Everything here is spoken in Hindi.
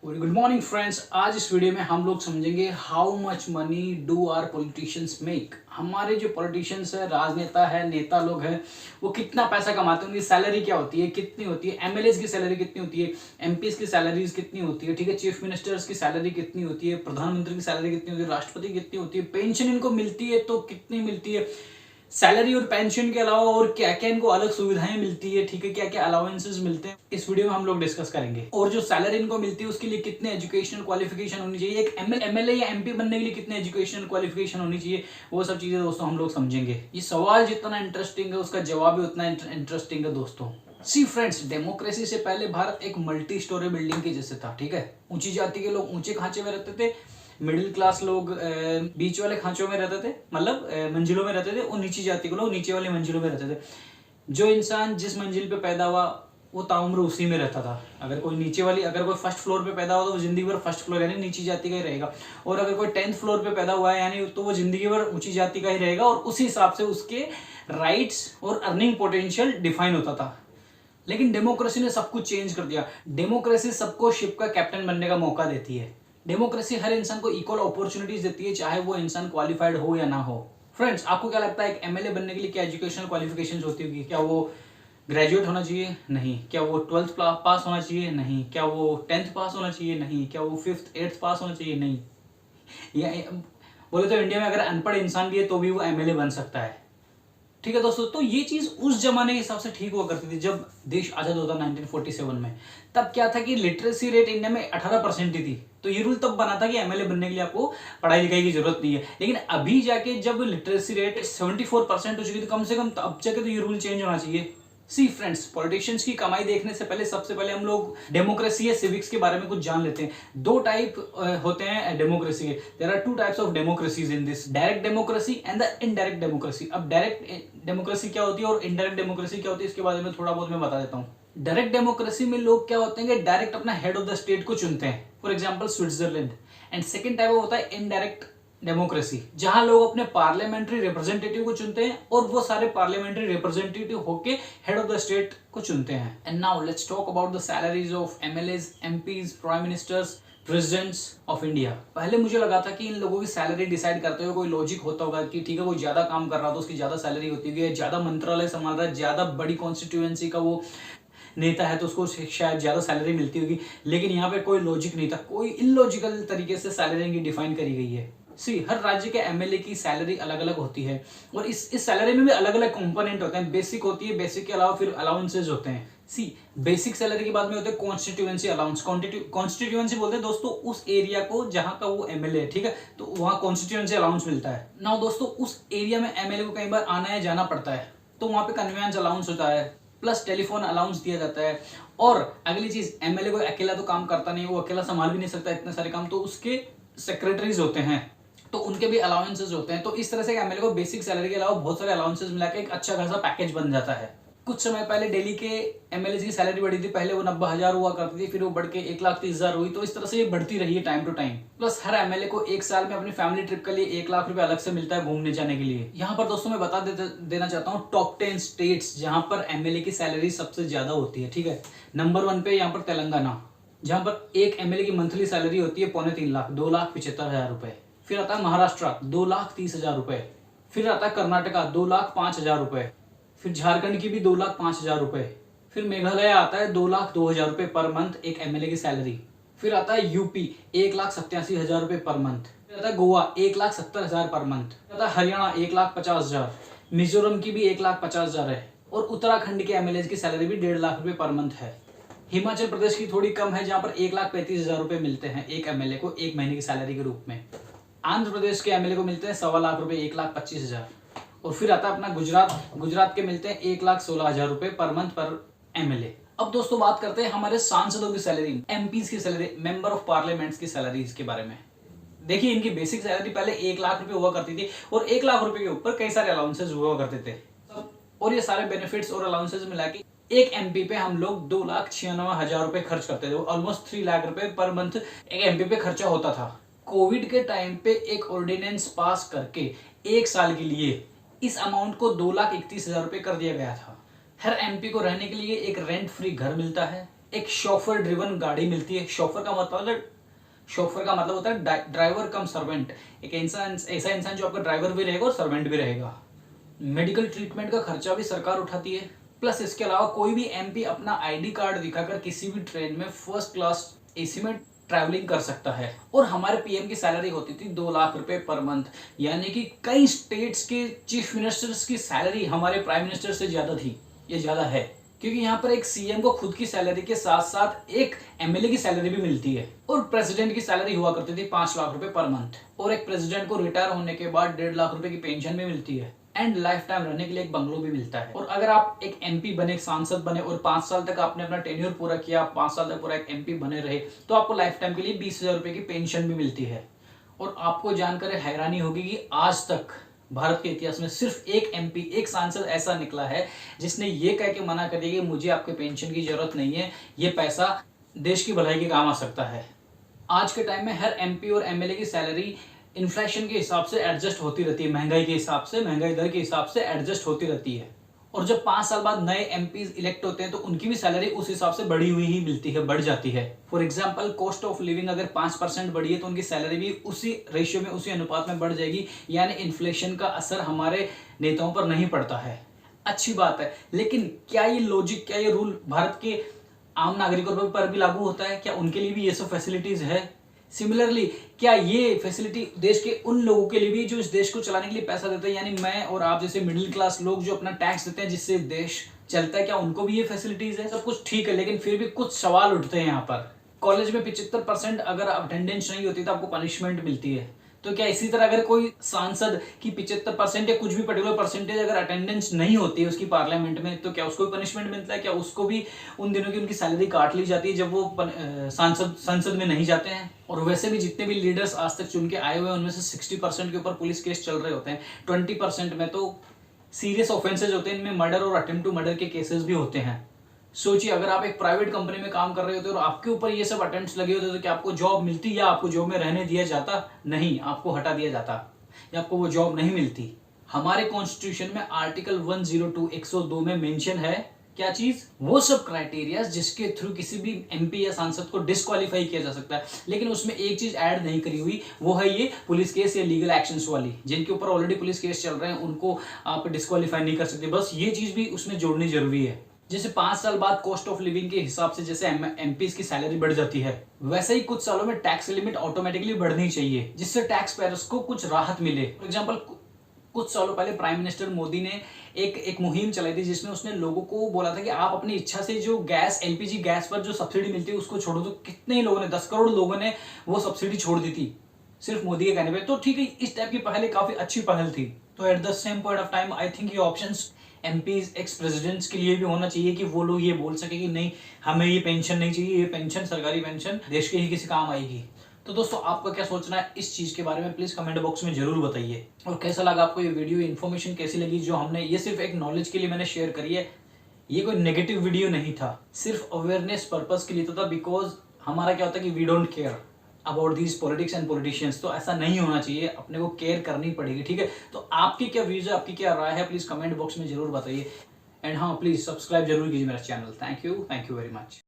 Good morning friends. आज इस वीडियो में हम लोग समझेंगे how much money do our politicians make. हमारे जो पॉलिटिशियंस है, राजनेता है, नेता लोग हैं, वो कितना पैसा कमाते हैं, उनकी सैलरी क्या होती है, कितनी होती है, एमएलएस की सैलरी कितनी होती है, एमपीज की सैलरीज कितनी होती है, ठीक है, चीफ मिनिस्टर्स की सैलरी कितनी होती है, प्रधानमंत्री की सैलरी कितनी होती है, राष्ट्रपति कितनी होती है, पेंशन इनको मिलती है तो कितनी मिलती है, सैलरी और पेंशन के अलावा और क्या क्या इनको अलग सुविधाएं मिलती है, ठीक है, क्या क्या अलाउंसेस मिलते हैं, इस वीडियो में हम लोग डिस्कस करेंगे। और जो सैलरी इनको मिलती है उसके लिए कितने एजुकेशनल क्वालिफिकेशन होनी चाहिए, एक एमएलए या एमपी बनने के लिए कितने एजुकेशनल क्वालिफिकेशन होनी चाहिए, वो सब चीजें दोस्तों हम लोग समझेंगे। ये सवाल जितना इंटरेस्टिंग है उसका जवाब भी उतना इंटरेस्टिंग है दोस्तों। सी फ्रेंड्स, डेमोक्रेसी से पहले भारत एक मल्टी स्टोरी बिल्डिंग के जैसे था, ठीक है। ऊंची जाति के लोग ऊंचे खांचे में रहते थे, मिडिल क्लास लोग बीच वाले खांचों में रहते थे, मतलब मंजिलों में रहते थे, और नीची जाति के लोग नीचे वाले मंजिलों में रहते थे। जो इंसान जिस मंजिल पे पैदा हुआ वो ताउम्र उसी में रहता था। अगर कोई फर्स्ट फ्लोर पे पैदा हुआ तो वो जिंदगी भर फर्स्ट फ्लोर यानी नीची जाति का ही रहेगा, और अगर कोई 10th फ्लोर पे पैदा हुआ है यानी तो वो जिंदगी भर ऊंची जाति का ही रहेगा, और उसी हिसाब से उसके राइट्स और अर्निंग पोटेंशियल डिफाइन होता था। लेकिन डेमोक्रेसी ने सब कुछ चेंज कर दिया। डेमोक्रेसी सबको शिप का कैप्टन बनने का मौका देती है। डेमोक्रेसी हर इंसान को इक्वल अपॉर्चुनिटीज देती है, चाहे वो इंसान क्वालिफाइड हो या ना हो। फ्रेंड्स, आपको क्या लगता है एक एमएलए बनने के लिए क्या एजुकेशनल क्वालिफिकेशंस होती होगी? क्या वो ग्रेजुएट होना चाहिए? नहीं। क्या वो 12th पास होना चाहिए? नहीं। क्या वो 10th पास होना चाहिए? नहीं। क्या वो 5th 8th पास होना चाहिए? नहीं। या बोले तो इंडिया में अगर अनपढ़ इंसान भी है तो भी वो एमएलए बन सकता है, ठीक है दोस्तों। तो ये चीज उस जमाने के हिसाब से ठीक हुआ करती थी जब देश आजाद होता 1947 में। तब क्या था कि लिटरेसी रेट इंडिया में 18% ही थी, तो ये रूल तब बना था कि एमएलए बनने के लिए आपको पढ़ाई लिखाई की जरूरत नहीं है। लेकिन अभी जाके जब लिटरेसी रेट 74% हो चुकी थी, कम से कम अब जाके तो ये रूल चेंज होना चाहिए। सी फ्रेंड्स, पॉलिटिशियंस की कमाई देखने से पहले सबसे पहले हम लोग डेमोक्रेसी या सिविक्स के बारे में कुछ जान लेते हैं। दो टाइप होते हैं डेमोक्रेसी के। There are two types of democracies in this, direct democracy and the indirect democracy. अब डायरेक्ट डेमोक्रेसी क्या होती है और इनडायरेक्ट डेमोक्रेसी क्या होती है, इसके बारे में थोड़ा बहुत मैं बता देता हूँ। डायरेक्ट डेमोक्रेसी में लोग क्या होते हैं कि डायरेक्ट अपना हेड ऑफ द स्टेट को चुनते हैं, for example Switzerland. And second type होता है इनडायरेक्ट डेमोक्रेसी, जहां लोग अपने पार्लियामेंट्री रिप्रेजेंटेटिव को चुनते हैं और वो सारे पार्लियामेंट्री रिप्रेजेंटेटिव होके हेड ऑफ द स्टेट को चुनते हैं। And now let's talk about the salaries of MLAs, MPs, prime ministers, presidents of India. पहले मुझे लगा था कि इन लोगों की सैलरी डिसाइड करते हुए कोई लॉजिक होता होगा कि ठीक है, कोई ज्यादा काम कर रहा था तो उसकी ज्यादा सैलरी होती है, ज्यादा मंत्रालय संभाल रहा है, ज्यादा बड़ी कॉन्स्टिट्यूएंसी का वो नेता है तो उसको शायद ज्यादा सैलरी मिलती होगी। लेकिन यहाँ पे कोई लॉजिक नहीं था, कोई इलॉजिकल तरीके से सैलरी इनकी डिफाइन करी गई है। सी, हर राज्य के एमएलए की सैलरी अलग अलग होती है, और इस सैलरी में भी अलग अलग कंपोनेंट होते हैं। बेसिक होती है, बेसिक के अलावा फिर अलाउंसेज होते हैं। सी, बेसिक सैलरी के बाद में होते हैं कॉन्स्टिट्यूएंसी अलाउंस। कॉन्स्टिट्यूएंसी बोलते हैं दोस्तों उस एरिया को जहां का वो एमएलए है, ठीक है, तो वहां कॉन्स्टिट्यूएंसी अलाउंस मिलता है। नाउ दोस्तों, उस एरिया में एमएलए को कई बार आना या जाना पड़ता है, तो वहां पे कन्वेंस अलाउंस होता है, प्लस टेलीफोन अलाउंस दिया जाता है। और अगली चीज, एमएलए को अकेला तो काम करता नहीं, वो अकेला संभाल भी नहीं सकता इतने सारे काम, तो उसके सेक्रेटरीज होते हैं, तो उनके भी अलाउंसेस होते हैं। तो इस तरह से एमएलए को बेसिक सैलरी के अलावा बहुत सारे अलाउंसेस मिला के एक अच्छा खासा पैकेज बन जाता है। कुछ समय पहले दिल्ली के एमएलए की सैलरी बढ़ी थी, पहले वो 90,000 हुआ करती थी, फिर वो बढ़ के 1,30,000 हुई। तो इस तरह से ये बढ़ती रही है टाइम टू टाइम। प्लस हर एमएलए को एक साल में अपनी फैमिली ट्रिप के लिए 1 लाख रुपए अलग से मिलता है घूमने जाने के लिए। यहाँ पर दोस्तों मैं बता देना चाहता हूँ टॉप 10 स्टेट्स जहां पर एमएलए की सैलरी सबसे ज्यादा होती है, ठीक है। नंबर 1 पे यहाँ पर तेलंगाना, जहां पर एक एमएलए की मंथली सैलरी होती है 3.25 लाख, 2,75,000 रुपए। फिर आता है महाराष्ट्र, 2,30,000 रुपए। फिर आता है कर्नाटका, 2,05,000 रुपए। फिर झारखंड की भी 2,05,000 रुपए। फिर मेघालय आता है 2,02,000 रुपए पर मंथ एक एमएलए की सैलरी। फिर आता है यूपी, 1,87,000 रुपए पर मंथ। फिर आता है गोवा, 1,70,000 पर मंथ। फिर आता है हरियाणा, 1,50,000। मिजोरम की भी 1,50,000 है। और उत्तराखंड के एमएलए की सैलरी भी 1.5 लाख रुपए पर मंथ है। हिमाचल प्रदेश की थोड़ी कम है, जहां पर 1,35,000 रुपए मिलते हैं एक एमएलए को एक महीने की सैलरी के रूप में। आंध्र प्रदेश के एमएलए को मिलते हैं 1.25 लाख रुपए, 1,25,000। और फिर आता है अपना गुजरात के मिलते हैं 1,16,000 रुपए पर मंथ पर एमएलए। अब दोस्तों बात करते हैं हमारे सांसदों की सैलरी, एमपीज की सैलरी, मेंबर ऑफ पार्लियामेंट्स की सैलरीज के बारे में। देखिए, इनकी बेसिक सैलरी पहले 1 लाख रुपए हुआ करती थी, और 1 लाख रुपए के ऊपर कई सारे अलाउंसेस हुआ करते थे। और ये सारे बेनिफिट्स और अलाउंसेस मिला के एक एमपी पे हम लोग 2,96,000 रुपए खर्च करते थे। ऑलमोस्ट 3 लाख रुपए पर मंथ एक एमपी पे खर्चा होता था। कोविड के टाइम पे एक ऑर्डिनेंस पास करके 1 साल के लिए इस अमाउंट को 2,31,000 रुपए कर दिया गया था। हर एमपी को रहने के लिए एक रेंट फ्री घर मिलता है, एक शॉफर ड्रिवन गाड़ी मिलती है। शॉफर का मतलब होता है ड्राइवर कम सर्वेंट। एक इंसान, ऐसा इंसान जो आपका ड्राइवर भी रहेगा और सर्वेंट भी रहेगा। मेडिकल ट्रीटमेंट का खर्चा भी सरकार उठाती है। प्लस इसके अलावा कोई भी एमपी अपना आईडी कार्ड दिखाकर किसी भी ट्रेन में फर्स्ट क्लास एसी में ट्रैवलिंग कर सकता है। और हमारे पीएम की सैलरी होती थी 2 लाख रुपए पर मंथ, यानी कि कई स्टेट्स के चीफ मिनिस्टर्स की सैलरी हमारे प्राइम मिनिस्टर से ज्यादा थी। ये ज्यादा है क्योंकि यहाँ पर एक सीएम को खुद की सैलरी के साथ साथ एक एमएलए की सैलरी भी मिलती है। और प्रेसिडेंट की सैलरी हुआ करती थी 5 लाख रुपए पर मंथ। और एक प्रेसिडेंट को रिटायर होने के बाद 1.5 लाख रुपए की पेंशन भी मिलती है। एंड लाइफ टाइम रहने के लिए एक बंगलो भी मिलता है। और अगर आप एक एमपी बने, एक सांसद बने और 5 साल तक आपने अपना टेन्योर पूरा किया, 5 साल तक पूरा एक एमपी बने रहे, तो आपको लाइफ टाइम के लिए 20,000 रुपए की पेंशन भी मिलती है। और आपको जानकर हैरानी होगी कि आज तक भारत के इतिहास में सिर्फ एक एमपी, एक सांसद ऐसा निकला है जिसने ये कह के मना कर दिया कि मुझे आपके पेंशन की जरूरत नहीं है, ये पैसा देश की भलाई के काम आ सकता है। आज के टाइम में हर एमपी और एमएलए की सैलरी इन्फ्लेशन के हिसाब से एडजस्ट होती रहती है, महंगाई के हिसाब से, महंगाई दर के हिसाब से एडजस्ट होती रहती है। और जब 5 साल बाद नए एमपी इलेक्ट होते हैं तो उनकी भी सैलरी उस हिसाब से बढ़ी हुई ही मिलती है, बढ़ जाती है। For example, cost of living अगर 5% बढ़ी है तो उनकी सैलरी भी उसी रेशियो में, उसी अनुपात में बढ़ जाएगी। यानी इन्फ्लेशन का असर हमारे नेताओं पर नहीं पड़ता है। अच्छी बात है, लेकिन क्या ये लॉजिक, क्या ये रूल भारत के आम नागरिकों पर भी लागू होता है? क्या उनके लिए भी ये सब फैसिलिटीज है? सिमिलरली, क्या ये फैसिलिटी देश के उन लोगों के लिए भी जो इस देश को चलाने के लिए पैसा देते हैं, यानी मैं और आप जैसे मिडिल क्लास लोग जो अपना टैक्स देते हैं जिससे देश चलता है, क्या उनको भी ये फैसिलिटीज है? सब कुछ ठीक है, लेकिन फिर भी कुछ सवाल उठते हैं यहाँ पर। कॉलेज में 75% अगर अटेंडेंस नहीं होती तो आपको पनिशमेंट मिलती है। तो क्या इसी तरह अगर कोई सांसद की 75% या कुछ भी पर्टिकुलर परसेंटेज अगर अटेंडेंस नहीं होती है उसकी पार्लियामेंट में, तो क्या उसको भी पनिशमेंट मिलता है? क्या उसको भी उन दिनों की उनकी सैलरी काट ली जाती है जब वो संसद में नहीं जाते हैं? और वैसे भी जितने भी लीडर्स आज तक चुन के आए हुए हैं उनमें से 60% के ऊपर पुलिस केस चल रहे होते हैं। 20% में तो सीरियस ऑफेंसेज होते हैं, इनमें मर्डर और अटेम्प्ट टू मर्डर के केसेस भी होते हैं। सोचिए, अगर आप एक प्राइवेट कंपनी में काम कर रहे होते और आपके ऊपर ये सब अटेम्प्ट्स लगे होते तो क्या आपको जॉब मिलती, या आपको जॉब में रहने दिया जाता? नहीं, आपको हटा दिया जाता या आपको वो जॉब नहीं मिलती। हमारे कॉन्स्टिट्यूशन में आर्टिकल 102 102 में मेंशन है क्या चीज? वो सब क्राइटेरिया जिसके थ्रू किसी भी एमपी या सांसद को डिस्क्वालीफाई किया जा सकता है। लेकिन उसमें एक चीज ऐड नहीं करी हुई, वो है ये पुलिस केस या लीगल एक्शंस वाली। जिनके ऊपर ऑलरेडी पुलिस केस चल रहे हैं उनको आप डिस्क्वालीफाई नहीं कर सकते। बस ये चीज भी उसमें जोड़नी जरूरी है। जैसे 5 साल बाद कॉस्ट ऑफ लिविंग के हिसाब से जैसे एमपीज की सैलरी बढ़ जाती है, वैसे ही कुछ सालों में टैक्स लिमिट ऑटोमेटिकली बढ़नी चाहिए जिससे टैक्स पेयर्स को कुछ राहत मिले। फॉर एग्जांपल, कुछ सालों पहले प्राइम मिनिस्टर मोदी ने एक मुहिम चलाई थी जिसमें उसने लोगों को बोला था कि आप अपनी इच्छा से जो गैस, एलपीजी गैस पर जो सब्सिडी मिलती है उसको छोड़ो। तो कितने ही लोगों ने, 10 करोड़ लोगों ने वो सब्सिडी छोड़ दी थी सिर्फ मोदी के कहने पे। तो ठीक है, इस टाइप की पहले काफी अच्छी पहल थी। तो at the same point of time I think ये ऑप्शंस एमपीज, एक्स प्रेसिडेंट्स के लिए भी होना चाहिए कि वो लोग ये बोल सके कि नहीं, हमें ये पेंशन नहीं चाहिए, ये पेंशन, सरकारी पेंशन देश के ही किसी काम आएगी। तो दोस्तों, आपका क्या सोचना है इस चीज के बारे में प्लीज कमेंट बॉक्स में जरूर बताइए। और कैसा लगा आपको ये वीडियो, इन्फॉर्मेशन कैसी लगी जो हमने, ये सिर्फ एक नॉलेज के लिए मैंने शेयर करी है। ये कोई नेगेटिव वीडियो नहीं था, सिर्फ अवेयरनेस पर्पज के लिए था। बिकॉज हमारा क्या होता है कि we don't care about these politics and politicians. तो ऐसा नहीं होना चाहिए, अपने को केयर करनी पड़ेगी, ठीक है? तो आपकी क्या व्यूज है, आपकी क्या राय है, प्लीज कमेंट बॉक्स में जरूर बताइए। एंड हाँ, प्लीज सब्सक्राइब जरूर कीजिए मेरा channel. Thank you very much.